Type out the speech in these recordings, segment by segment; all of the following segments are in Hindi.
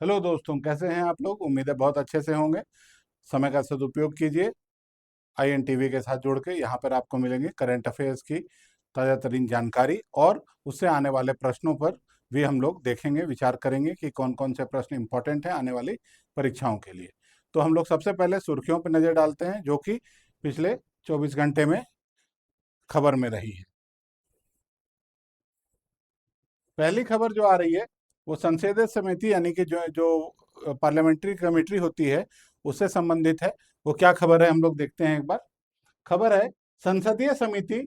हेलो दोस्तों, कैसे हैं आप लोग। उम्मीद है बहुत अच्छे से होंगे। समय का सदुपयोग कीजिए। INTV के साथ जुड़ के यहाँ पर आपको मिलेंगे करंट अफेयर्स की ताज़ा तरीन जानकारी, और उससे आने वाले प्रश्नों पर भी हम लोग देखेंगे, विचार करेंगे कि कौन कौन से प्रश्न इंपॉर्टेंट हैं आने वाली परीक्षाओं के लिए। तो हम लोग सबसे पहले सुर्खियों पर नज़र डालते हैं, जो कि पिछले 24 घंटे में खबर में रही है। पहली खबर जो आ रही है वो संसदीय समिति यानी कि जो जो पार्लियामेंट्री कमेटी होती है उससे संबंधित है। वो क्या खबर है हम लोग देखते हैं एक बार। खबर है, संसदीय समिति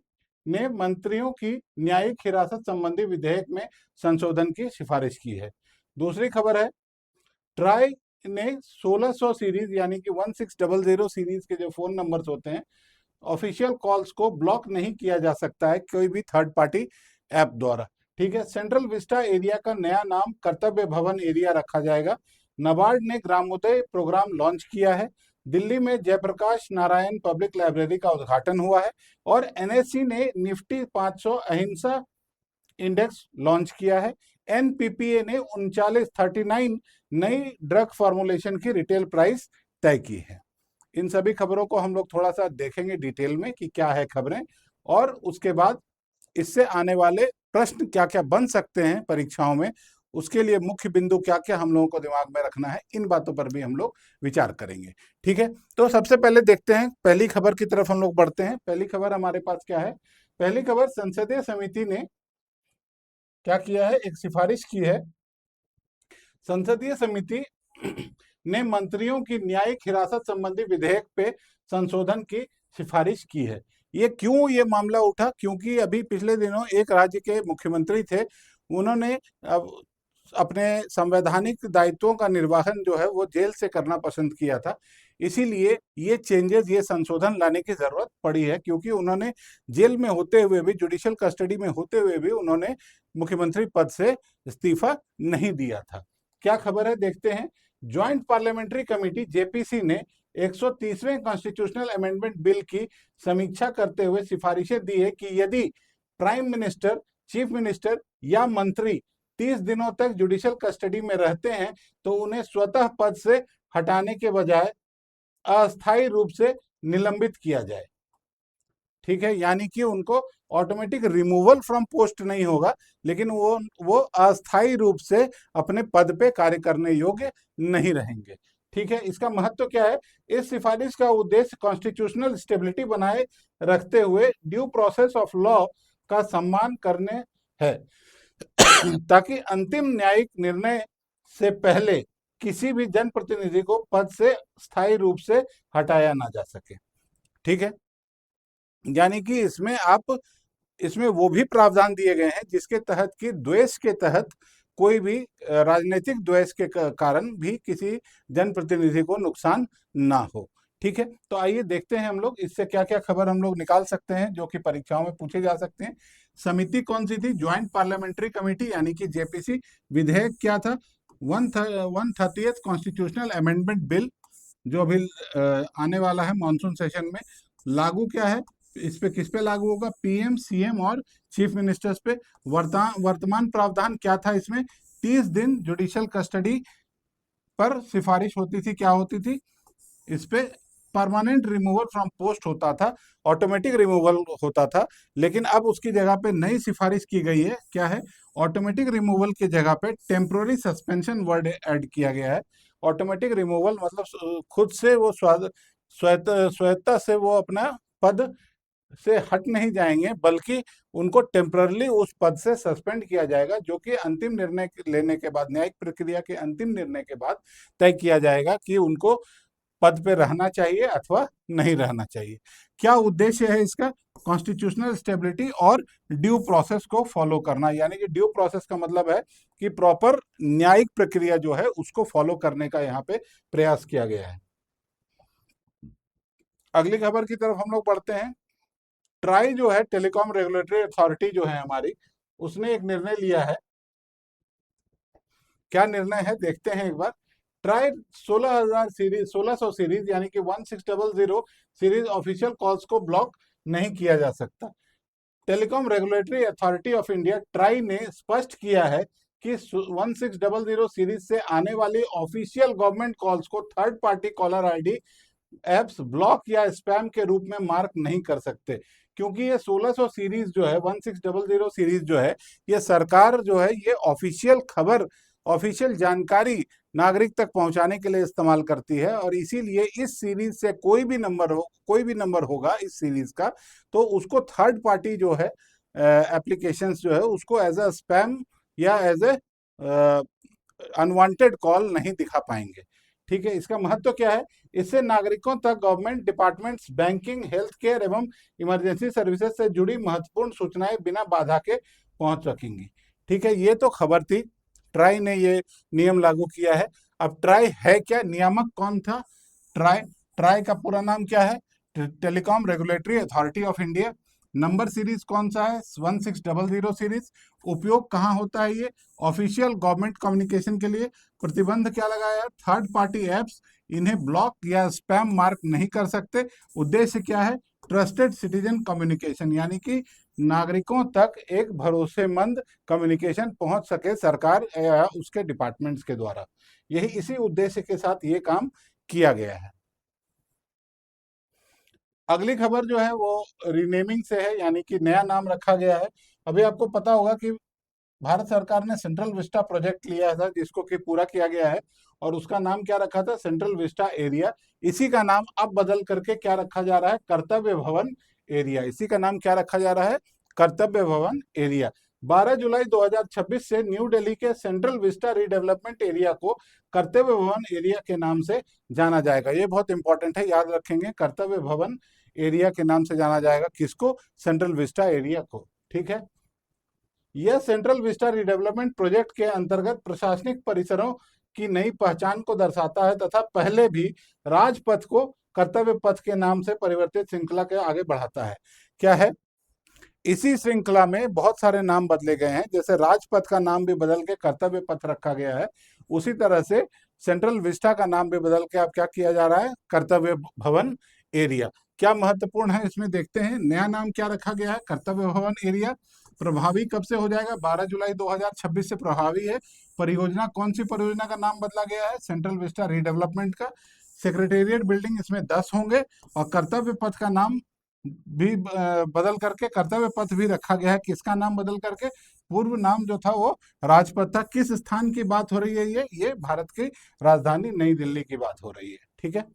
ने मंत्रियों की न्यायिक हिरासत संबंधी विधेयक में संशोधन की सिफारिश की है। दूसरी खबर है, ट्राई ने 1600 सीरीज यानी कि 1600 सीरीज के जो फोन नंबर्स होते हैं, ऑफिशियल कॉल्स को ब्लॉक नहीं किया जा सकता है कोई भी थर्ड पार्टी ऐप द्वारा। ठीक है। सेंट्रल विस्टा एरिया का नया नाम कर्तव्य भवन एरिया रखा जाएगा। नाबार्ड ने ग्रामोदय प्रोग्राम लॉन्च किया है। दिल्ली में जयप्रकाश नारायण पब्लिक लाइब्रेरी का उद्घाटन हुआ है। और NSE ने निफ्टी 500 अहिंसा इंडेक्स लॉन्च किया है। NPPA ने 3939 नई ड्रग फॉर्मुलेशन की रिटेल प्राइस तय की है। इन सभी खबरों को हम लोग थोड़ा सा देखेंगे डिटेल में कि क्या है खबरें, और उसके बाद इससे आने वाले प्रश्न क्या क्या बन सकते हैं परीक्षाओं में, उसके लिए मुख्य बिंदु क्या क्या हम लोगों को दिमाग में रखना है, इन बातों पर भी हम लोग विचार करेंगे। ठीक है। तो सबसे पहले देखते हैं, पहली खबर की तरफ हम लोग बढ़ते हैं। पहली खबर हमारे पास क्या है। पहली खबर, संसदीय समिति ने क्या किया है, एक सिफारिश की है। संसदीय समिति ने मंत्रियों की न्यायिक हिरासत संबंधी विधेयक पे संशोधन की सिफारिश की है। ये क्यों ये मामला उठा, क्योंकि अभी पिछले दिनों एक राज्य के मुख्यमंत्री थे, उन्होंने अपने संवैधानिक दायित्वों का निर्वहन जो है वो जेल से करना पसंद किया था। इसीलिए ये चेंजेस, ये संशोधन लाने की जरूरत पड़ी है, क्योंकि उन्होंने जेल में होते हुए भी, जुडिशियल कस्टडी में होते हुए भी उन्होंने मुख्यमंत्री पद से इस्तीफा नहीं दिया था। क्या खबर है देखते हैं। ज्वाइंट पार्लियामेंट्री कमेटी JPC ने 130वें कॉन्स्टिट्यूशनल अमेंडमेंट बिल की समीक्षा करते हुए सिफारिशें दी है कि यदि प्राइम मिनिस्टर, चीफ मिनिस्टर या मंत्री 30 दिनों तक जुडिशियल कस्टडी में रहते हैं तो उन्हें स्वतः पद से हटाने के बजाय अस्थायी रूप से निलंबित किया जाए। ठीक है। यानी कि उनको ऑटोमेटिक रिमूवल फ्रॉम पोस्ट नहीं होगा, लेकिन वो अस्थायी रूप से अपने पद पे कार्य करने योग्य नहीं रहेंगे। ठीक है। इसका महत्व क्या है। इस सिफारिश का उद्देश्य कॉन्स्टिट्यूशनल स्टेबिलिटी बनाए रखते हुए ड्यू प्रोसेस ऑफ लॉ का सम्मान करने है, ताकि अंतिम न्यायिक निर्णय से पहले किसी भी जनप्रतिनिधि को पद से स्थायी रूप से हटाया ना जा सके। ठीक है। यानी कि इसमें वो भी प्रावधान दिए गए हैं जिसके तहत कि द्वेष के तहत कोई भी राजनीतिक द्वेष के कारण भी किसी जनप्रतिनिधि को नुकसान ना हो। ठीक है। तो आइए देखते हैं हम लोग इससे क्या क्या खबर हम लोग निकाल सकते हैं जो कि परीक्षाओं में पूछे जा सकते हैं। समिति कौन सी थी, ज्वाइंट पार्लियामेंट्री कमेटी यानी कि JPC। विधेयक क्या था, 130th कॉन्स्टिट्यूशनल अमेंडमेंट बिल, जो अभी आने वाला है मॉनसून सेशन में। लागू क्या है, इस पे किस पे लागू होगा, PM, CM और चीफ मिनिस्टर्स पे। वर्तमान प्रावधान क्या था इसमें, 30 दिन जुडिशियल कस्टडी पर सिफारिश होती थी। क्या होती थी इस पे, परमानेंट रिमूवल फ्रॉम पोस्ट होता था, ऑटोमेटिक रिमूवल होता था। लेकिन अब उसकी जगह पे नई सिफारिश की गई है, क्या है, ऑटोमेटिक रिमूवल की जगह पे टेम्पोररी सस्पेंशन वर्ड ऐड किया गया है। ऑटोमेटिक रिमूवल मतलब खुद से वो स्वायत्ता से वो अपना पद से हट नहीं जाएंगे, बल्कि उनको टेम्पररली उस पद से सस्पेंड किया जाएगा, जो कि अंतिम निर्णय लेने के बाद, न्यायिक प्रक्रिया के अंतिम निर्णय के बाद तय किया जाएगा कि उनको पद पे रहना चाहिए अथवा नहीं रहना चाहिए। क्या उद्देश्य है इसका, कॉन्स्टिट्यूशनल स्टेबिलिटी और ड्यू प्रोसेस को फॉलो करना। यानी कि ड्यू प्रोसेस का मतलब है कि प्रॉपर न्यायिक प्रक्रिया जो है उसको फॉलो करने का यहाँ पे प्रयास किया गया है। अगली खबर की तरफ हम लोग बढ़ते हैं। ट्राई जो है, टेलीकॉम रेगुलेटरी अथॉरिटी जो है हमारी, उसने एक निर्णय लिया है। क्या निर्णय है देखते हैं एक बार। ट्राई 1600 सीरीज यानी कि 1600 सीरीज ऑफिशियल कॉल्स को ब्लॉक नहीं किया जा सकता। Telecom regulatory authority of India try ने स्पष्ट किया है कि 1600 सीरीज से आने वाली ऑफिशियल गवर्नमेंट कॉल्स को third party caller ID apps block या स्पैम के रूप में मार्क नहीं कर सकते, क्योंकि ये 1600 सीरीज जो है, 1600 सीरीज जो है, ये सरकार जो है ये ऑफिशियल खबर, ऑफिशियल जानकारी नागरिक तक पहुंचाने के लिए इस्तेमाल करती है। और इसीलिए इस सीरीज से कोई भी नंबर होगा इस सीरीज का, तो उसको थर्ड पार्टी जो है एप्लीकेशंस जो है उसको एज अ स्पैम या एज ए अनवांटेड कॉल नहीं दिखा पाएंगे। ठीक है, इसका महत्व क्या है? इससे नागरिकों तक government departments, banking, health care एवं इमरजेंसी सर्विसेज से जुड़ी महत्वपूर्ण सूचनाएं बिना बाधा के पहुंच सकेंगी। ठीक है, ये तो खबर थी, ट्राई ने ये नियम लागू किया है। अब ट्राई है क्या? नियामक कौन था? ट्राई, ट्राई का पूरा नाम क्या है? Telecom regulatory authority of India. Number series कौन सा है? 1600 सीरीज। उपयोग कहाँ होता है ये? ऑफिशियल गवर्नमेंट कम्युनिकेशन के लिए। प्रतिबंध क्या लगाया है? थर्ड पार्टी एप्स इन्हें ब्लॉक या स्पैम मार्क नहीं कर सकते। उद्देश्य क्या है? ट्रस्टेड सिटीजन कम्युनिकेशन, यानी कि नागरिकों तक एक भरोसेमंद कम्युनिकेशन पहुंच सके सरकार या उसके डिपार्टमेंट्स के द्वारा। यही इसी उद्देश्य के साथ ये काम किया गया है। अगली खबर जो है वो रीनेमिंग से है, यानी कि नया नाम रखा गया है। अभी आपको पता होगा कि भारत सरकार ने सेंट्रल विस्टा प्रोजेक्ट लिया था, जिसको कि पूरा किया गया है, और उसका नाम क्या रखा था? Central Vista area. इसी का नाम अब बदल करके क्या रखा जा रहा है? कर्तव्य भवन एरिया। इसी का नाम क्या रखा जा रहा है? कर्तव्य भवन एरिया। 12 जुलाई 2026 से न्यू दिल्ली के सेंट्रल विस्टा रीडेवलपमेंट एरिया को कर्तव्य भवन एरिया के नाम से जाना जाएगा। ये बहुत इंपॉर्टेंट है, याद रखेंगे, कर्तव्य भवन एरिया के नाम से जाना जाएगा। किसको? सेंट्रल विस्टा एरिया को। ठीक है, यह सेंट्रल विस्टा रिडेवलपमेंट प्रोजेक्ट के अंतर्गत प्रशासनिक परिसरों की नई पहचान को दर्शाता है तथा पहले भी राजपथ को कर्तव्य पथ के नाम से परिवर्तित श्रृंखला के आगे बढ़ाता है। क्या है? इसी श्रृंखला में बहुत सारे नाम बदले गए हैं, जैसे राजपथ का नाम भी बदल के कर्तव्य पथ रखा गया है, उसी तरह से सेंट्रल विस्टा का नाम भी बदल के अब क्या किया जा रहा है? कर्तव्य भवन एरिया। क्या महत्वपूर्ण है इसमें देखते हैं। नया नाम क्या रखा गया है? कर्तव्य भवन एरिया। प्रभावी कब से हो जाएगा? 12 जुलाई 2026 से प्रभावी है। परियोजना, कौन सी परियोजना का नाम बदला गया है? सेंट्रल विस्टा रीडेवलपमेंट का। सेक्रेटेरिएट बिल्डिंग इसमें 10 होंगे, और कर्तव्य पथ का नाम भी बदल करके कर्तव्य पथ भी रखा गया है। किसका नाम बदल करके? पूर्व नाम जो था वो राजपथ था। किस स्थान की बात हो रही है? ये भारत की राजधानी नई दिल्ली की बात हो रही है। ठीक है,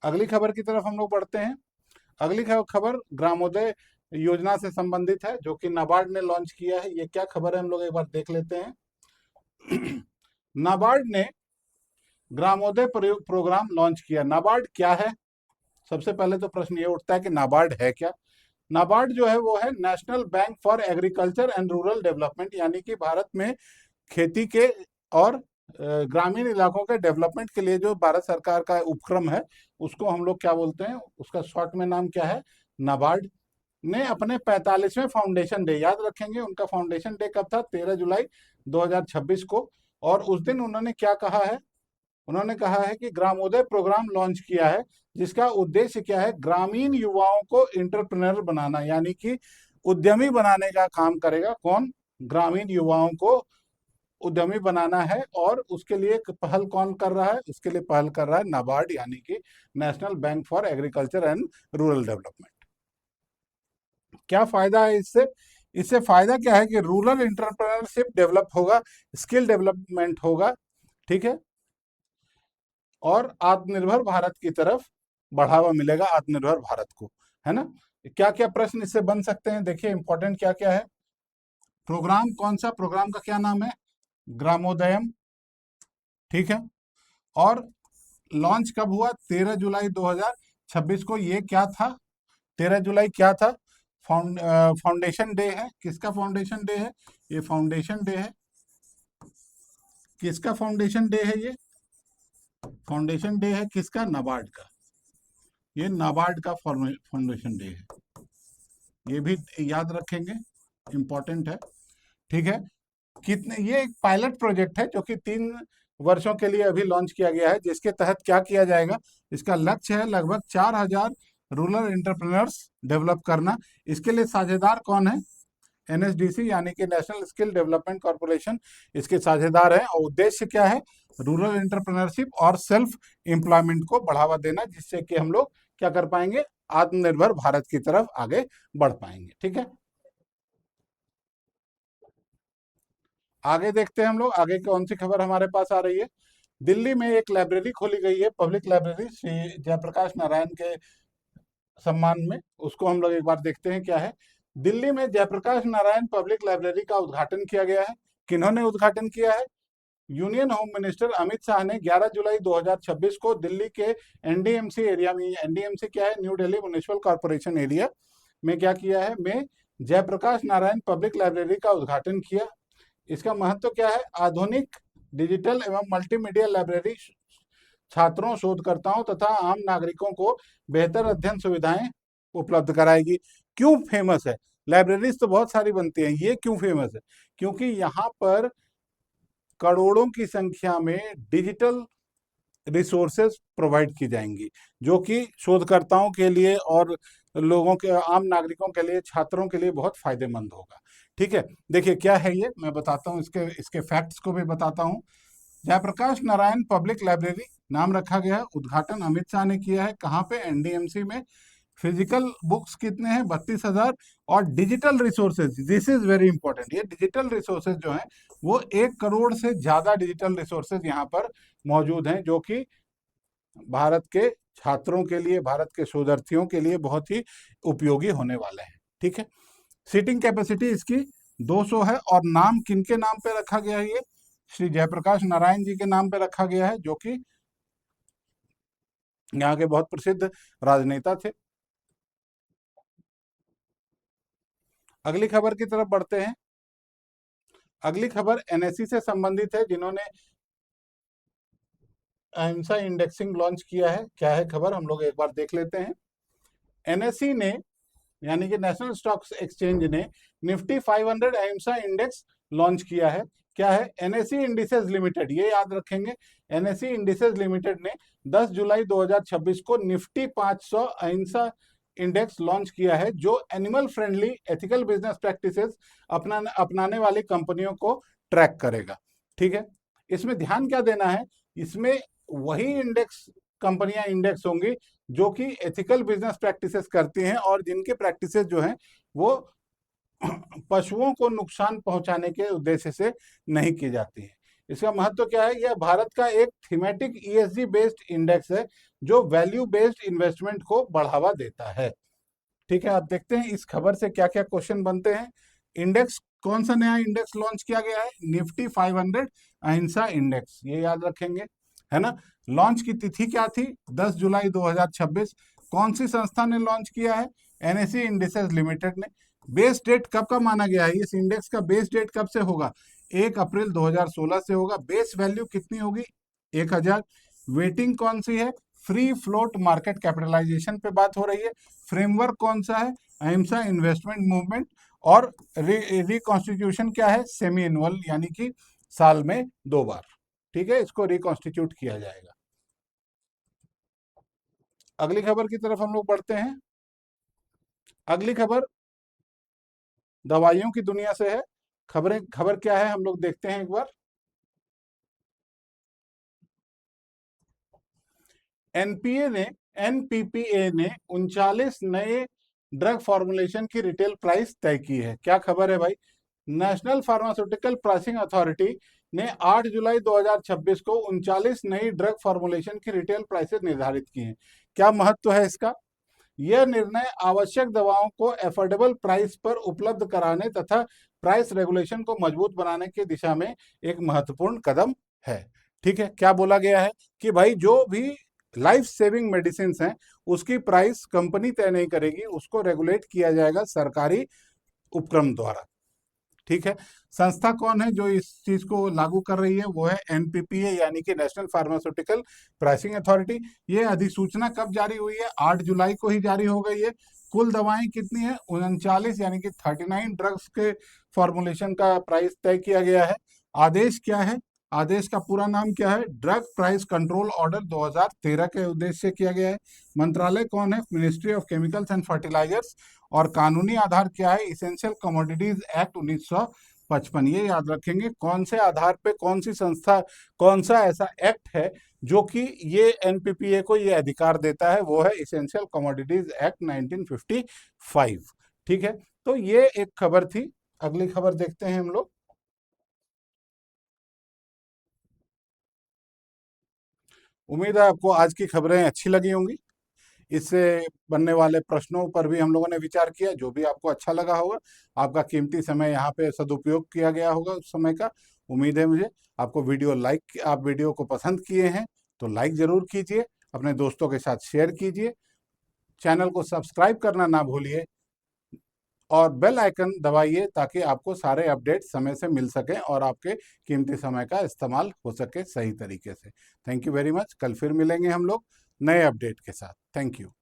अगली खबर की तरफ हम लोग बढ़ते हैं। अगली खबर ग्रामोदय योजना से संबंधित है, जो कि नाबार्ड ने लॉन्च किया है। ये क्या खबर है, हम लोग एक बार देख लेते हैं। नाबार्ड ने ग्रामोदय प्रोग्राम लॉन्च किया। नाबार्ड क्या है? सबसे पहले तो प्रश्न ये उठता है कि नाबार्ड है क्या। नाबार्ड जो है वो है national bank for agriculture and rural development, यानी कि भारत में खेती के और ग्रामीण इलाकों के डेवलपमेंट के लिए जो भारत सरकार का उपक्रम है, उसको हम लोग क्या बोलते हैं? उसका शॉर्ट में नाम क्या है? नाबार्ड। ने अपने 45वें फाउंडेशन डे, याद रखेंगे उनका फाउंडेशन डे कब था? 13 जुलाई 2026 को। और उस दिन उन्होंने क्या कहा है? उन्होंने कहा है कि ग्रामोदय प्रोग्राम लॉन्च किया है, जिसका उद्देश्य क्या है? ग्रामीण युवाओं को इंटरप्रेन्योर बनाना, यानी कि उद्यमी बनाने का काम करेगा। कौन? ग्रामीण युवाओं को उद्यमी बनाना है। और उसके लिए पहल कौन कर रहा है? उसके लिए पहल कर रहा है नाबार्ड, यानी कि national bank for agriculture and rural development. क्या फायदा है इससे? इससे फायदा क्या है कि रूरल इंटरप्रेन्योरशिप डेवलप होगा, स्किल डेवलपमेंट होगा। ठीक है, और आत्मनिर्भर भारत की तरफ बढ़ावा मिलेगा, आत्मनिर्भर भारत को, है ना। क्या क्या प्रश्न इससे बन सकते हैं? देखिए इंपॉर्टेंट क्या क्या है। प्रोग्राम कौन सा? प्रोग्राम का क्या नाम है? ग्रामोदयम। ठीक है, और लॉन्च कब हुआ? 13 जुलाई 2026 को। ये क्या था? 13 जुलाई क्या था? फाउंडेशन डे है। किसका फाउंडेशन डे है? ये फाउंडेशन डे है। किसका फाउंडेशन डे है? ये फाउंडेशन डे है किसका? नाबार्ड का। ये नाबार्ड का फाउंडेशन डे है, ये भी याद रखेंगे, इंपॉर्टेंट है। ठीक है, कितने, ये एक पायलट प्रोजेक्ट है जो कि 3 वर्षों के लिए अभी लॉन्च किया गया है, जिसके तहत क्या किया जाएगा? इसका लक्ष्य है लगभग 4000 रूरल एंटरप्रेन्योर्स डेवलप करना। इसके लिए साझेदार कौन है? एनएसडीसी यानी कि नेशनल स्किल डेवलपमेंट कॉर्पोरेशन इसके साझेदार हैं, और उद्देश्य क्या है? रूरल एंटरप्रेन्योरशिप और सेल्फ एम्प्लॉयमेंट को बढ़ावा देना, जिससे कि हम लोग क्या कर पाएंगे? आत्मनिर्भर भारत की तरफ आगे बढ़ पाएंगे। ठीक है, आगे देखते हैं हम लोग आगे कौन सी खबर हमारे पास आ रही है। दिल्ली में एक लाइब्रेरी खोली गई है, पब्लिक लाइब्रेरी, श्री जयप्रकाश नारायण के सम्मान में। उसको हम लोग एक बार देखते हैं क्या है। दिल्ली में जयप्रकाश नारायण पब्लिक लाइब्रेरी का उद्घाटन किया गया है। किन्होंने उद्घाटन किया है? Union home minister Amit Shah ने 11 जुलाई 2026 को दिल्ली के एनडीएमसी एरिया में, एनडीएमसी क्या है? New Delhi municipal corporation area में क्या किया है? में जयप्रकाश नारायण पब्लिक लाइब्रेरी का उद्घाटन किया। इसका महत्व क्या है? आधुनिक डिजिटल एवं मल्टीमीडिया लाइब्रेरी छात्रों, शोधकर्ताओं तथा आम नागरिकों को बेहतर अध्ययन सुविधाएं उपलब्ध कराएगी। क्यों फेमस है? लाइब्रेरीज तो बहुत सारी बनती हैं, ये क्यों फेमस है? क्योंकि यहाँ पर करोड़ों की संख्या में डिजिटल रिसोर्सेज प्रोवाइड की जाएंगी, जो कि शोधकर्ताओं के लिए और लोगों के, आम नागरिकों के लिए, छात्रों के लिए बहुत फायदेमंद होगा। ठीक है, देखिए क्या है ये, मैं बताता हूँ, इसके इसके फैक्ट्स को भी बताता हूँ। जयप्रकाश नारायण पब्लिक लाइब्रेरी नाम रखा गया है, उद्घाटन अमित शाह ने किया है। कहाँ पे? एनडीएमसी में। फिजिकल बुक्स कितने हैं? 32,000। और digital resources, this is very important, ये डिजिटल रिसोर्सेज जो हैं वो 1 करोड़ से ज्यादा डिजिटल रिसोर्सेज यहाँ पर मौजूद हैं, जो कि भारत के छात्रों के लिए, भारत के शोधार्थियों के लिए बहुत ही उपयोगी होने वाले हैं। ठीक है, सीटिंग कैपेसिटी इसकी 200 है। और नाम किनके नाम पे रखा गया है? ये श्री जयप्रकाश नारायण जी के नाम पे रखा गया है, जो कि यहाँ के बहुत प्रसिद्ध राजनेता थे। अगली खबर की तरफ बढ़ते हैं। अगली खबर एनएससी से संबंधित है, जिन्होंने अहिंसा इंडेक्सिंग लॉन्च किया है। क्या है खबर, हम लोग एक बार देख लेते हैं। एनएससी ने, यानी कि नेशनल स्टॉक एक्सचेंज ने, निफ्टी 500 अहिंसा इंडेक्स लॉन्च किया है। क्या है? एनएससी इंडिसेस लिमिटेड, ये याद रखेंगे। एनएससी इंडिसेस लिमिटेड ने 10 जुलाई 2026 को निफ्टी 500 अहिंसा इंडेक्स लॉन्च किया है, जो animal friendly ethical business practices अपनाने वाली कंपनियों को ट्रैक करेगा। ठीक है, इसमें ध्यान क्या देना है? इसमें वही इंडेक्स कंपनियां इंडेक्स होंगी जो कि एथिकल बिजनेस प्रैक्टिसेस करती हैं, और जिनके प्रैक्टिसेस जो हैं वो पशुओं को नुकसान पहुंचाने के उद्देश्य से नहीं की जाती है। इसका महत्व क्या है? यह भारत का एक थीमेटिक ईएसजी बेस्ड इंडेक्स है, जो वैल्यू बेस्ड इन्वेस्टमेंट को बढ़ावा देता है। ठीक है, आप देखते हैं इस खबर से क्या क्या क्वेश्चन बनते हैं। इंडेक्स, कौन सा नया इंडेक्स लॉन्च किया गया है? निफ्टी 500 अहिंसा इंडेक्स, ये याद रखेंगे, है ना। लॉन्च की तिथि क्या थी? 10 जुलाई 2026। कौन सी संस्था ने लॉन्च किया है? एनएससी इंडिसेस लिमिटेड ने। बेस डेट कब का माना गया है? इस इंडेक्स का बेस डेट कब से होगा? 1 अप्रैल 2016 से होगा। बेस वैल्यू कितनी होगी? 1000। वेटिंग कौन सी है? फ्री फ्लोट मार्केट कैपिटलाइजेशन पे बात हो रही है। फ्रेमवर्क कौन सा है? अहिंसा इन्वेस्टमेंट मूवमेंट। और रिकॉन्स्टिट्यूशन क्या है? सेमी एनुअल, यानी कि साल में 2 बार। ठीक है, इसको रिकॉन्स्टिट्यूट किया जाएगा। अगली खबर की तरफ हम लोग बढ़ते हैं। अगली खबर दवाइयों की दुनिया से है। खबर क्या है, हम लोग देखते हैं एक बार। एनपीपीए ने 39 नए ड्रग फॉर्मुलेशन की रिटेल प्राइस तय की है। क्या खबर है भाई? नेशनल फार्मास्यूटिकल प्राइसिंग अथॉरिटी ने 8 जुलाई 2026 को 39 नई ड्रग फॉर्मुलेशन की रिटेल प्राइसेस निर्धारित की हैं। क्या महत्व है इसका? यह निर्णय आवश्यक दवाओं को एफोर्डेबल प्राइस पर उपलब्ध कराने तथा प्राइस रेगुलेशन को मजबूत बनाने की दिशा में एक महत्वपूर्ण कदम है। ठीक है, क्या बोला गया है कि भाई जो भी लाइफ सेविंग मेडिसिन हैं उसकी प्राइस कंपनी तय नहीं करेगी, उसको रेगुलेट किया जाएगा सरकारी उपक्रम द्वारा। ठीक है, संस्था कौन है जो इस चीज को लागू कर रही है? वो है एनपीपीए, यानी कि नेशनल फार्मास्यूटिकल प्राइसिंग अथॉरिटी। ये अधिसूचना कब जारी हुई है? 8 जुलाई को ही जारी हो गई है। कुल दवाएं कितनी है? 39, यानी कि 39 ड्रग्स के फॉर्मुलेशन का प्राइस तय किया गया है। आदेश क्या है? आदेश का पूरा नाम क्या है? ड्रग प्राइस कंट्रोल ऑर्डर 2013 के उद्देश्य से किया गया है। मंत्रालय कौन है? Ministry of chemicals and fertilizers. और कानूनी आधार क्या है? Essential commodities act 1955। ये याद रखेंगे, कौन से आधार पे कौन सी संस्था, कौन सा ऐसा एक्ट है जो कि ये एनपीपीए को ये अधिकार देता है, वो है इसेंशियल कमोडिटीज एक्ट 1955। ठीक है, तो ये एक खबर थी। अगली खबर देखते हैं हम लोग। उम्मीद है आपको आज की खबरें अच्छी लगी होंगी। इससे बनने वाले प्रश्नों पर भी हम लोगों ने विचार किया, जो भी आपको अच्छा लगा होगा। आपका कीमती समय यहाँ पे सदुपयोग किया गया होगा उस समय का, उम्मीद है मुझे। आपको आप वीडियो को पसंद किए हैं तो लाइक जरूर कीजिए, अपने दोस्तों के साथ शेयर कीजिए, चैनल को सब्सक्राइब करना ना भूलिए और बेल आइकन दबाइए ताकि आपको सारे अपडेट समय से मिल सकें और आपके कीमती समय का इस्तेमाल हो सके सही तरीके से। Thank you very much. कल फिर मिलेंगे हम लोग नए अपडेट के साथ। Thank you.